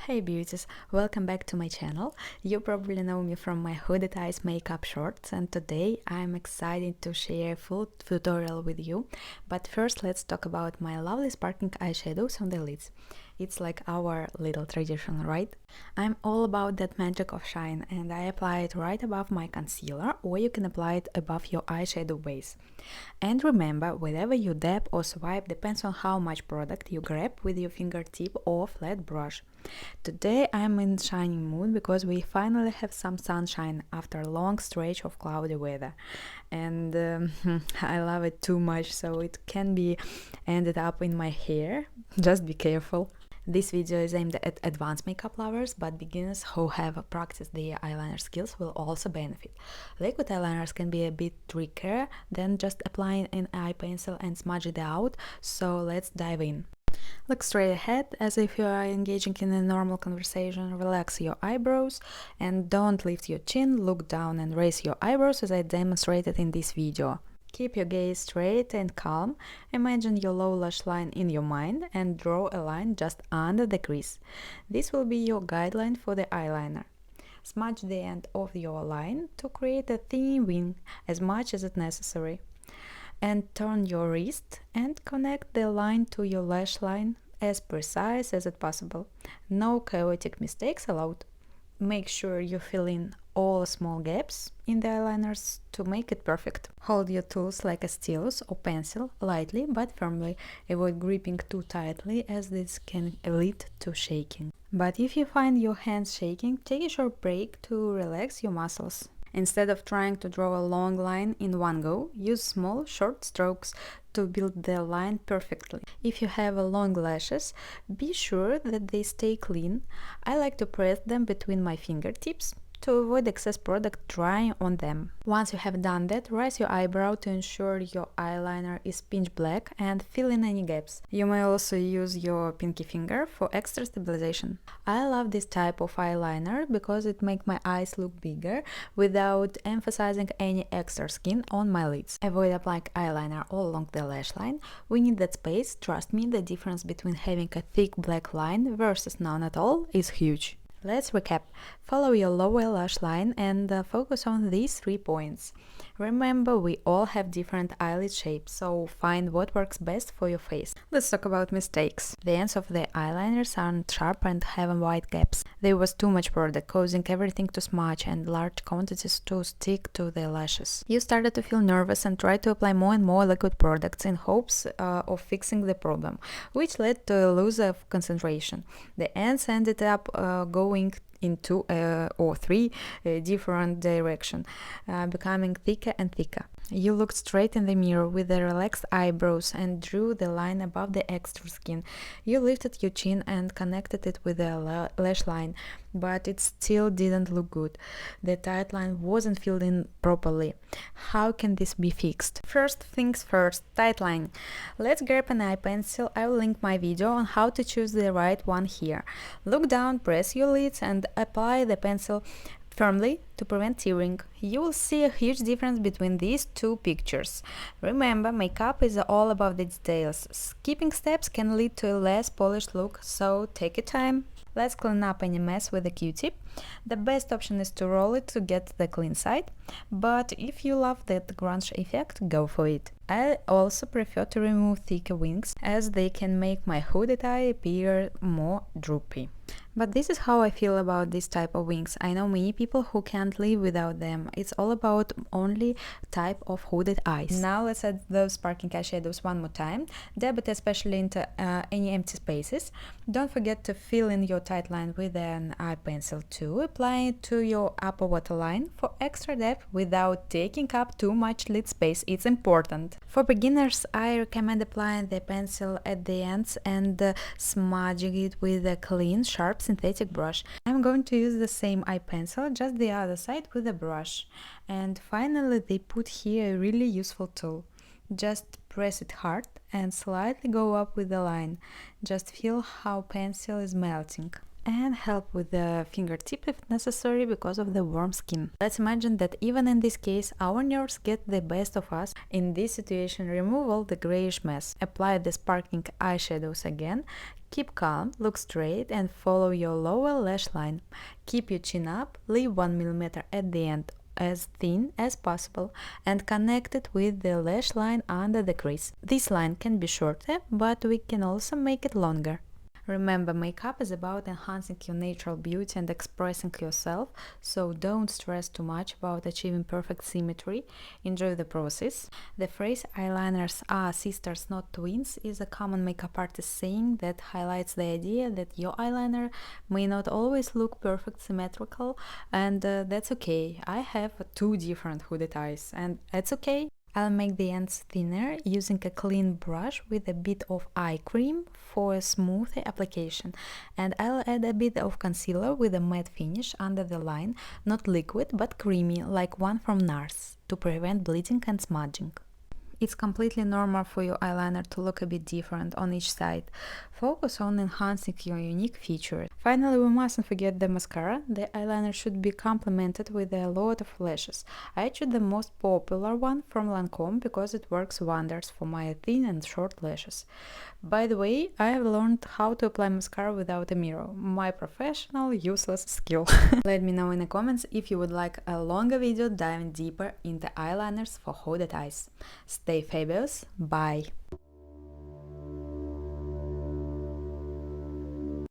Hey beauties, welcome back to my channel. You probably know me from my hooded eyes makeup shorts, and today I'm excited to share a full tutorial with you. But first let's talk about my lovely sparkling eyeshadows on the lids. It's like our little tradition, right? I'm all about that magic of shine, and I apply it right above my concealer, or you can apply it above your eyeshadow base. And remember, whatever you dab or swipe depends on how much product you grab with your fingertip or flat brush. Today I'm in shining mood because we finally have some sunshine after a long stretch of cloudy weather, and I love it too much, so it can be ended up in my hair. Just be careful. This video is aimed at advanced makeup lovers, but beginners who have practiced their eyeliner skills will also benefit. Liquid eyeliners can be a bit trickier than just applying an eye pencil and smudge it out, so let's dive in. Look straight ahead as if you are engaging in a normal conversation. Relax your eyebrows and don't lift your chin. Look down and raise your eyebrows as I demonstrated in this video. Keep your gaze straight and calm. Imagine your low lash line in your mind and draw a line just under the crease. This will be your guideline for the eyeliner. Smudge the end of your line to create a thin wing as much as it's necessary. And turn your wrist and connect the line to your lash line as precise as it possible. No chaotic mistakes allowed. Make sure you fill in all small gaps in the eyeliners to make it perfect. Hold your tools like a stylus or pencil lightly but firmly. Avoid gripping too tightly as this can lead to shaking. But if you find your hands shaking, take a short break to relax your muscles. Instead of trying to draw a long line in one go, use small, short strokes to build the line perfectly. If you have long lashes, be sure that they stay clean. I like to press them between my fingertips to avoid excess product drying on them. Once you have done that, raise your eyebrow to ensure your eyeliner is pitch black and fill in any gaps. You may also use your pinky finger for extra stabilization. I love this type of eyeliner because it makes my eyes look bigger without emphasizing any extra skin on my lids. Avoid applying eyeliner all along the lash line. We need that space. Trust me, the difference between having a thick black line versus none at all is huge. Let's recap. Follow your lower lash line and focus on these 3 points. Remember, we all have different eyelid shapes, so find what works best for your face. Let's talk about mistakes. The ends of the eyeliners aren't sharp and have wide gaps. There was too much product, causing everything to smudge and large quantities to stick to the lashes. You started to feel nervous and tried to apply more and more liquid products in hopes of fixing the problem, which led to a loss of concentration. The ends ended up going in 2 or 3 different directions, becoming thicker and thicker. You looked straight in the mirror with the relaxed eyebrows and drew the line above the extra skin. You lifted your chin and connected it with the lash line, but it still didn't look good. The tight line wasn't filled in properly. How can this be fixed? First things first, tight line. Let's grab an eye pencil. I will link my video on how to choose the right one here. Look down, press your lids and apply the pencil firmly to prevent tearing. You will see a huge difference between these two pictures. Remember, makeup is all about the details. Skipping steps can lead to a less polished look, so take your time. Let's clean up any mess with a Q-tip. The best option is to roll it to get the clean side, but if you love that grunge effect, go for it. I also prefer to remove thicker wings as they can make my hooded eye appear more droopy. But this is how I feel about this type of wings. I know many people who can't live without them. It's all about only type of hooded eyes. Now let's add those sparkling eyeshadows one more time. Dab it especially into any empty spaces. Don't forget to fill in your tight line with an eye pencil too. Apply it to your upper waterline for extra depth without taking up too much lid space. It's important. For beginners, I recommend applying the pencil at the ends and smudging it with a clean, sharp synthetic brush. I'm going to use the same eye pencil, just the other side with a brush. And finally, they put here a really useful tool. Just press it hard and slightly go up with the line. Just feel how pencil is melting. And help with the fingertip if necessary because of the warm skin. Let's imagine that even in this case our nerves get the best of us. In this situation, remove all the grayish mess. Apply the sparkling eyeshadows again. Keep calm, look straight and follow your lower lash line. Keep your chin up, leave 1 mm at the end as thin as possible and connect it with the lash line under the crease. This line can be shorter, but we can also make it longer. Remember, makeup is about enhancing your natural beauty and expressing yourself, so don't stress too much about achieving perfect symmetry. Enjoy the process. The phrase "eyeliners are sisters, not twins" is a common makeup artist saying that highlights the idea that your eyeliner may not always look perfect symmetrical, and that's okay. I have two different hooded eyes, and that's okay. I'll make the ends thinner using a clean brush with a bit of eye cream for a smooth application, and I'll add a bit of concealer with a matte finish under the line, not liquid but creamy like one from NARS, to prevent bleeding and smudging. It's completely normal for your eyeliner to look a bit different on each side. Focus on enhancing your unique features. Finally, we mustn't forget the mascara. The eyeliner should be complemented with a lot of lashes. I chose the most popular one from Lancome because it works wonders for my thin and short lashes. By the way, I have learned how to apply mascara without a mirror. My professional, useless skill. Let me know in the comments if you would like a longer video diving deeper into eyeliners for hooded eyes. Stay fabulous. Bye.